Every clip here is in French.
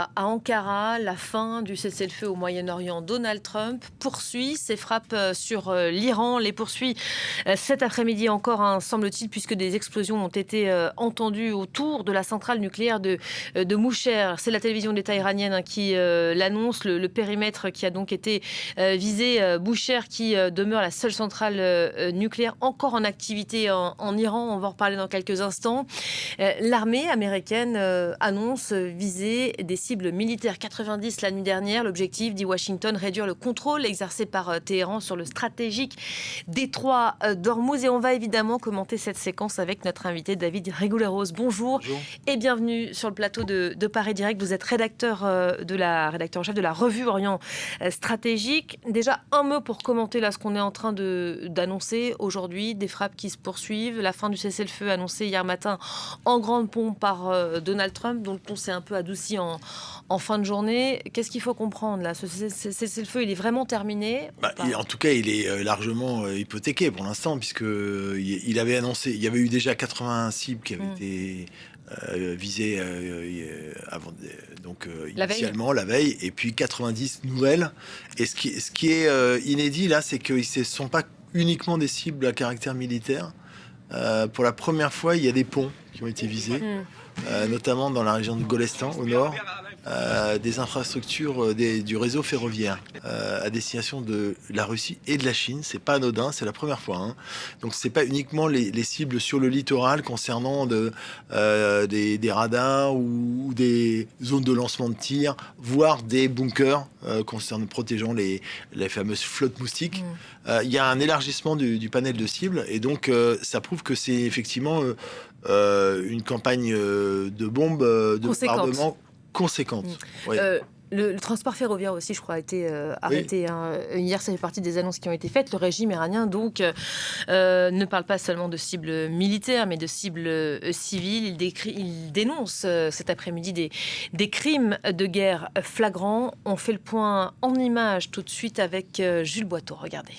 À Ankara, la fin du cessez-le-feu au Moyen-Orient. Donald Trump poursuit ses frappes sur l'Iran, les poursuit cet après-midi encore, hein, semble-t-il, puisque des explosions ont été entendues autour de la centrale nucléaire de Moucher. C'est la télévision d'État iranienne, hein, qui l'annonce, le périmètre qui a donc été visé. Moucher qui demeure la seule centrale nucléaire encore en activité en Iran. On va en reparler dans quelques instants. L'armée américaine annonce viser des cibles militaires. 90 la nuit dernière. L'objectif, dit Washington, réduire le contrôle exercé par Téhéran sur le stratégique détroit d'Ormuz. Et on va évidemment commenter cette séquence avec notre invité David Reguleros. Bonjour. Bonjour. Et bienvenue sur le plateau de Paris Direct. Vous êtes rédacteur en chef de la revue Orient Stratégique. Déjà, un mot pour commenter là ce qu'on est en train d'annoncer aujourd'hui, des frappes qui se poursuivent, la fin du cessez-le-feu annoncé hier matin en grande pompe par Donald Trump, dont le ton s'est un peu adouci en fin de journée. Qu'est-ce qu'il faut comprendre là? Ce cessez-le-feu, il est vraiment terminé? En tout cas, il est largement hypothéqué pour l'instant, puisque il avait annoncé, il y avait eu déjà 80 cibles qui avaient été visées initialement la veille, et puis 90 nouvelles. Et ce qui est inédit là, c'est que ce ne sont pas uniquement des cibles à caractère militaire. Pour la première fois, il y a des ponts qui ont été visés, notamment dans la région du Golestan, au nord, des infrastructures du réseau ferroviaire à destination de la Russie et de la Chine. C'est pas anodin, c'est la première fois. Hein. Donc c'est pas uniquement les cibles sur le littoral concernant des radars ou des zones de lancement de tir, voire des bunkers protégeant les fameuses flottes moustiques. Il y a un élargissement du panel de cibles, et donc ça prouve que c'est effectivement une campagne de bombes de bombardement conséquente. Ouais. Le transport ferroviaire aussi, je crois, a été arrêté. Oui. Hein. Hier, ça fait partie des annonces qui ont été faites. Le régime iranien, donc, ne parle pas seulement de cibles militaires, mais de cibles civiles. Il dénonce cet après-midi des crimes de guerre flagrants. On fait le point en images tout de suite avec Jules Boiteau. Regardez.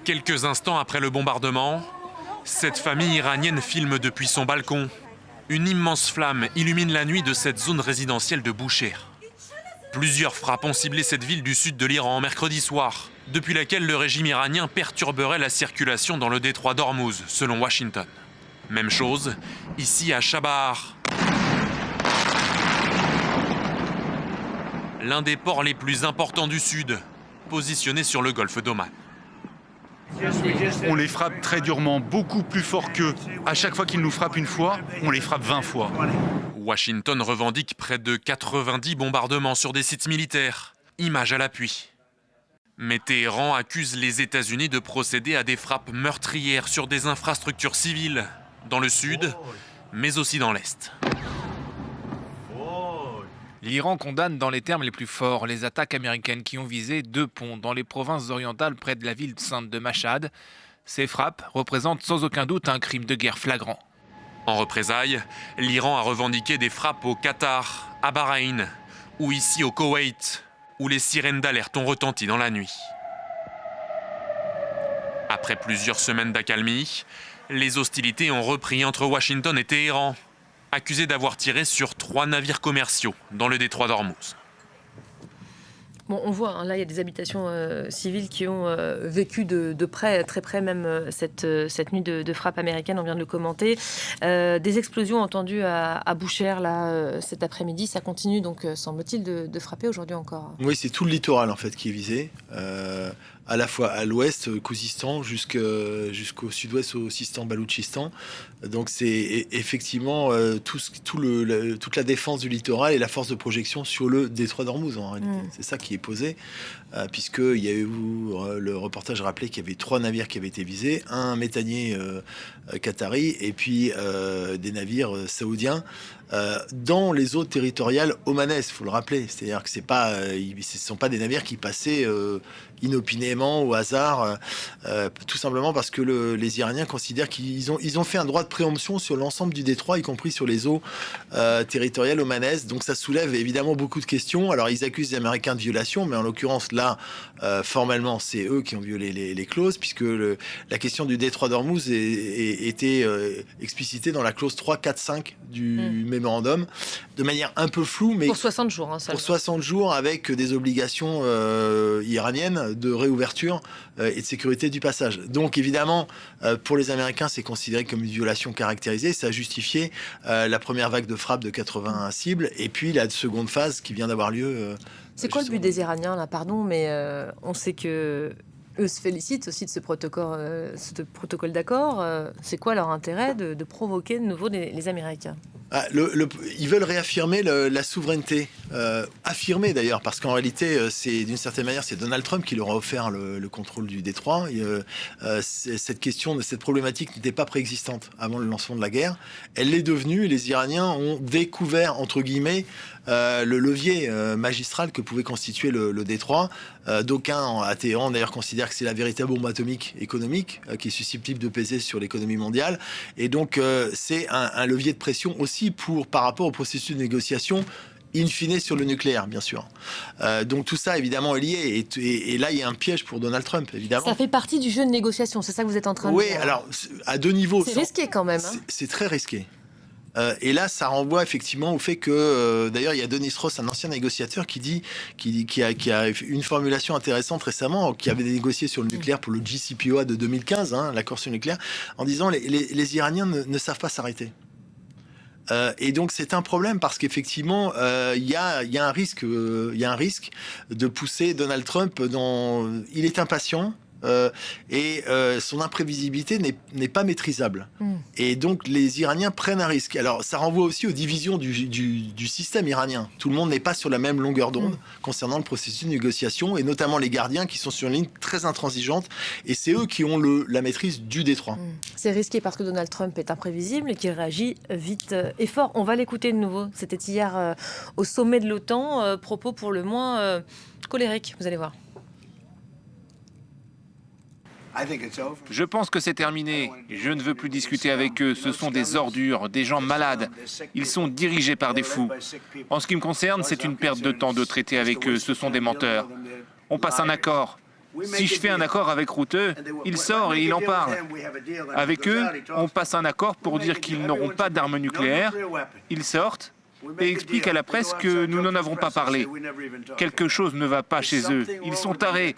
Quelques instants après le bombardement, cette famille iranienne filme depuis son balcon. Une immense flamme illumine la nuit de cette zone résidentielle de Boucher. Plusieurs frappes ont ciblé cette ville du sud de l'Iran mercredi soir, depuis laquelle le régime iranien perturberait la circulation dans le détroit d'Ormuz, selon Washington. Même chose ici à Chabahar, l'un des ports les plus importants du sud, positionné sur le golfe d'Oman. On les frappe très durement, beaucoup plus fort qu'eux. À chaque fois qu'ils nous frappent une fois, on les frappe 20 fois. Washington revendique près de 90 bombardements sur des sites militaires. Images à l'appui. Mais Téhéran accuse les États-Unis de procéder à des frappes meurtrières sur des infrastructures civiles, dans le sud, mais aussi dans l'est. L'Iran condamne dans les termes les plus forts les attaques américaines qui ont visé 2 ponts dans les provinces orientales près de la ville sainte de Mashhad. Ces frappes représentent sans aucun doute un crime de guerre flagrant. En représailles, l'Iran a revendiqué des frappes au Qatar, à Bahreïn, ou ici au Koweït, où les sirènes d'alerte ont retenti dans la nuit. Après plusieurs semaines d'accalmie, les hostilités ont repris entre Washington et Téhéran, accusés d'avoir tiré sur 3 navires commerciaux dans le détroit d'Ormuz. Bon, on voit, hein, là, il y a des habitations civiles qui ont vécu de près, très près même, cette nuit de frappe américaine, on vient de le commenter. Des explosions entendues à Boucher, là, cet après-midi. Ça continue, donc, semble-t-il, de frapper aujourd'hui encore. Oui, c'est tout le littoral, en fait, qui est visé. À la fois à l'ouest, Khuzistan, jusqu'au sud-ouest, au Sistan-Baloutchistan. Donc c'est effectivement toute la défense du littoral et la force de projection sur le détroit d'Ormuz, en réalité. C'est ça qui est posé, puisqu'il y a eu, le reportage rappelait qu'il y avait 3 navires qui avaient été visés, un méthanier qatari et puis des navires saoudiens. Dans les eaux territoriales omanaises, il faut le rappeler. C'est-à-dire que ce ne sont pas des navires qui passaient inopinés spontanément, au hasard, tout simplement parce que les Iraniens considèrent qu'ils ont fait un droit de préemption sur l'ensemble du détroit, y compris sur les eaux territoriales omanaises. Donc ça soulève évidemment beaucoup de questions. Alors ils accusent les Américains de violation, mais en l'occurrence là, formellement, c'est eux qui ont violé les clauses, puisque la question du détroit d'Ormuz était explicitée dans la clause 3, 4, 5 du mémorandum, de manière un peu floue, mais Pour 60 jours. Hein, pour 60 jours, avec des obligations iraniennes de réouverture et de sécurité du passage. Donc évidemment, pour les Américains, c'est considéré comme une violation caractérisée. Ça a justifié la première vague de frappe de 80 cibles, et puis la seconde phase qui vient d'avoir lieu. C'est quoi le but des Iraniens, là? Pardon, mais on sait que eux se félicitent aussi de ce protocole d'accord. C'est quoi leur intérêt de provoquer de nouveau les Américains? Ils veulent réaffirmer la souveraineté, affirmer d'ailleurs, parce qu'en réalité, c'est d'une certaine manière, c'est Donald Trump qui leur a offert le contrôle du détroit. Cette problématique n'était pas préexistante avant le lancement de la guerre. Elle l'est devenue, et les Iraniens ont découvert, entre guillemets, le levier magistral que pouvait constituer le détroit. D'aucuns à Téhéran d'ailleurs considèrent que c'est la véritable bombe atomique économique qui est susceptible de peser sur l'économie mondiale. Et donc c'est un levier de pression aussi par rapport au processus de négociation, in fine sur le nucléaire, bien sûr. Donc tout ça, évidemment, est lié. Et là, il y a un piège pour Donald Trump, évidemment. Ça fait partie du jeu de négociation, c'est ça que vous êtes en train de dire? Oui, alors, à deux niveaux. C'est risqué quand même. Hein. C'est très risqué. Et là, ça renvoie effectivement au fait que, d'ailleurs, il y a Denis Ross, un ancien négociateur, qui a une formulation intéressante récemment, qui avait négocié sur le nucléaire pour le JCPOA de 2015, l'accord sur le nucléaire, en disant les Iraniens ne savent pas s'arrêter. Et donc c'est un problème parce qu'effectivement il y a un risque de pousser Donald Trump il est impatient. Son imprévisibilité n'est pas maîtrisable. Et donc les Iraniens prennent un risque. Alors ça renvoie aussi aux divisions du système iranien. Tout le monde n'est pas sur la même longueur d'onde concernant le processus de négociation, et notamment les gardiens qui sont sur une ligne très intransigeante, et c'est eux qui ont la maîtrise du détroit. C'est risqué parce que Donald Trump est imprévisible et qu'il réagit vite et fort. On va l'écouter de nouveau. C'était hier au sommet de l'OTAN, propos pour le moins colériques, vous allez voir. Je pense que c'est terminé. Je ne veux plus discuter avec eux. Ce sont des ordures, des gens malades. Ils sont dirigés par des fous. En ce qui me concerne, c'est une perte de temps de traiter avec eux. Ce sont des menteurs. On passe un accord. Si je fais un accord avec Rutte, il sort et il en parle. Avec eux, on passe un accord pour dire qu'ils n'auront pas d'armes nucléaires. Ils sortent et expliquent à la presse que nous n'en avons pas parlé. Quelque chose ne va pas chez eux. Ils sont tarés.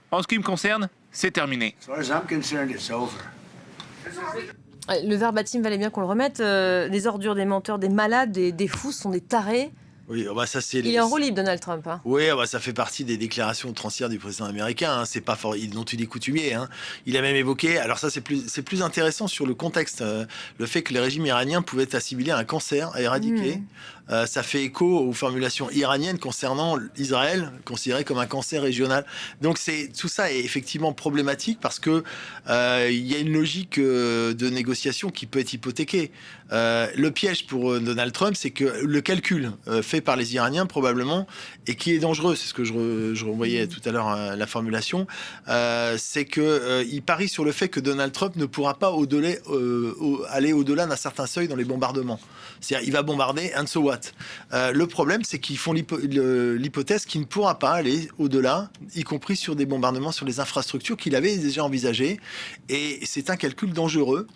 En ce qui me concerne, c'est terminé. Le verbatim valait bien qu'on le remette. Des ordures, des menteurs, des malades, des fous sont des tarés. Oui, ça c'est. Il est en roue libre, Donald Trump. Hein. Oui, ça fait partie des déclarations outrancières du président américain. C'est pas fort, dont il est coutumier. Il a même évoqué. Alors ça, c'est plus intéressant sur le contexte, le fait que les régimes iraniens pouvaient assimiler un cancer à éradiquer. Ça fait écho aux formulations iraniennes concernant Israël, considéré comme un cancer régional. Donc tout ça est effectivement problématique parce que il y a une logique de négociation qui peut être hypothéquée. Le piège pour Donald Trump, c'est que le calcul fait par les Iraniens probablement, et qui est dangereux, c'est ce que je revoyais tout à l'heure la formulation, c'est que il parie sur le fait que Donald Trump ne pourra pas aller au-delà d'un certain seuil dans les bombardements. C'est-à-dire, il va bombarder and so what. Le problème, c'est qu'ils font l'hypothèse qu'il ne pourra pas aller au-delà, y compris sur des bombardements sur les infrastructures qu'il avait déjà envisagées. Et c'est un calcul dangereux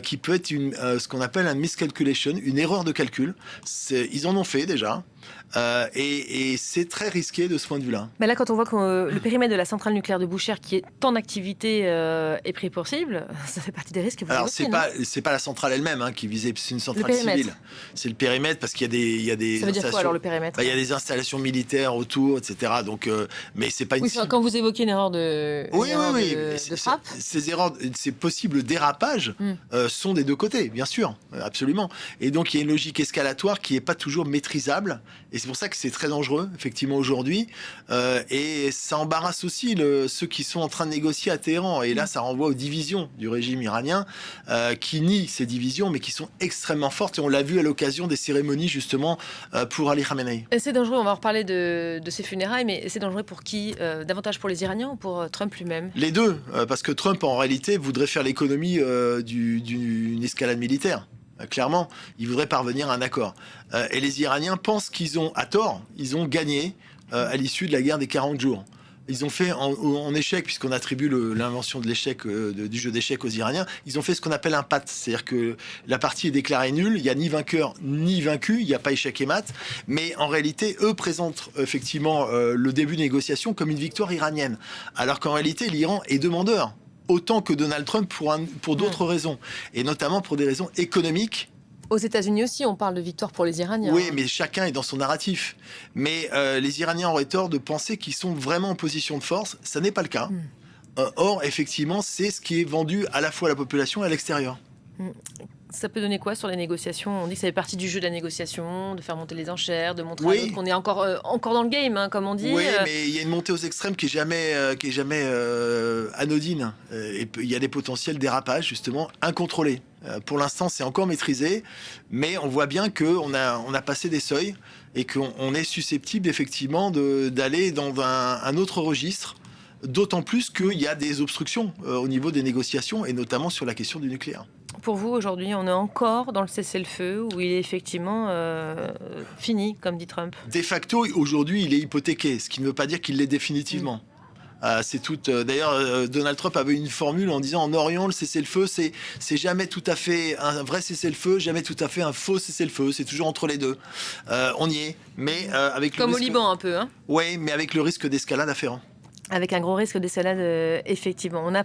qui peut être ce qu'on appelle un miscalculation, une erreur de calcul. Ils en ont fait déjà. Et c'est très risqué de ce point de vue-là. Mais là, quand on voit que le périmètre de la centrale nucléaire de Bushehr, qui est en activité, est pris pour cible, ça fait partie des risques que vous Alors, évoquez, c'est pas la centrale elle-même qui visait, c'est une centrale civile. C'est le périmètre parce qu'il y a des ça veut dire quoi alors le périmètre? Il y a des installations militaires autour, etc. Donc, mais c'est pas une cible. Quand vous évoquez une erreur de frappe, ces erreurs, ces possibles dérapages sont des deux côtés, bien sûr, absolument. Et donc il y a une logique escalatoire qui est pas toujours maîtrisable Et c'est pour ça que c'est très dangereux, effectivement, aujourd'hui. Et ça embarrasse aussi ceux qui sont en train de négocier à Téhéran. Et là, ça renvoie aux divisions du régime iranien, qui nient ces divisions, mais qui sont extrêmement fortes. Et on l'a vu à l'occasion des cérémonies, justement, pour Ali Khamenei. C'est dangereux, on va reparler de ces funérailles, mais c'est dangereux pour qui? Davantage pour les Iraniens ou pour Trump lui-même? Les deux, parce que Trump, en réalité, voudrait faire l'économie d'une escalade militaire. Clairement, il voudrait parvenir à un accord. Et les Iraniens pensent qu'ils ont, à tort, ils ont gagné à l'issue de la guerre des 40 jours. Ils ont fait en échec, puisqu'on attribue l'invention de l'échec, du jeu d'échecs aux Iraniens, ils ont fait ce qu'on appelle un pat. C'est-à-dire que la partie est déclarée nulle, il n'y a ni vainqueur ni vaincu, il n'y a pas échec et mat. Mais en réalité, eux présentent effectivement le début de négociation comme une victoire iranienne. Alors qu'en réalité, l'Iran est demandeur, autant que Donald Trump pour d'autres raisons, et notamment pour des raisons économiques. Aux États-Unis aussi, on parle de victoire pour les Iraniens. Oui, mais chacun est dans son narratif. Mais les Iraniens auraient tort de penser qu'ils sont vraiment en position de force. Ça n'est pas le cas. Or, effectivement, c'est ce qui est vendu à la fois à la population et à l'extérieur. Ça peut donner quoi sur les négociations? On dit que ça fait partie du jeu de la négociation, de faire monter les enchères, de montrer à l'autre qu'on est encore dans le game, hein, comme on dit. Oui, mais il y a une montée aux extrêmes qui est jamais anodine. Et il y a des potentiels dérapages, justement, incontrôlés. Pour l'instant, c'est encore maîtrisé, mais on voit bien qu'on a passé des seuils et qu'on est susceptible, effectivement, d'aller dans un autre registre. D'autant plus qu'il y a des obstructions au niveau des négociations, et notamment sur la question du nucléaire. Pour vous, aujourd'hui, on est encore dans le cessez-le-feu où il est effectivement fini, comme dit Trump? De facto, aujourd'hui, il est hypothéqué, ce qui ne veut pas dire qu'il l'est définitivement. C'est tout. D'ailleurs, Donald Trump avait une formule en disant en Orient, le cessez-le-feu, c'est jamais tout à fait un vrai cessez-le-feu, jamais tout à fait un faux cessez-le-feu. C'est toujours entre les deux. On y est, mais avec comme au Liban un peu, hein. Oui, mais avec le risque d'escalade afférent. Avec un gros risque d'escalade, effectivement. On a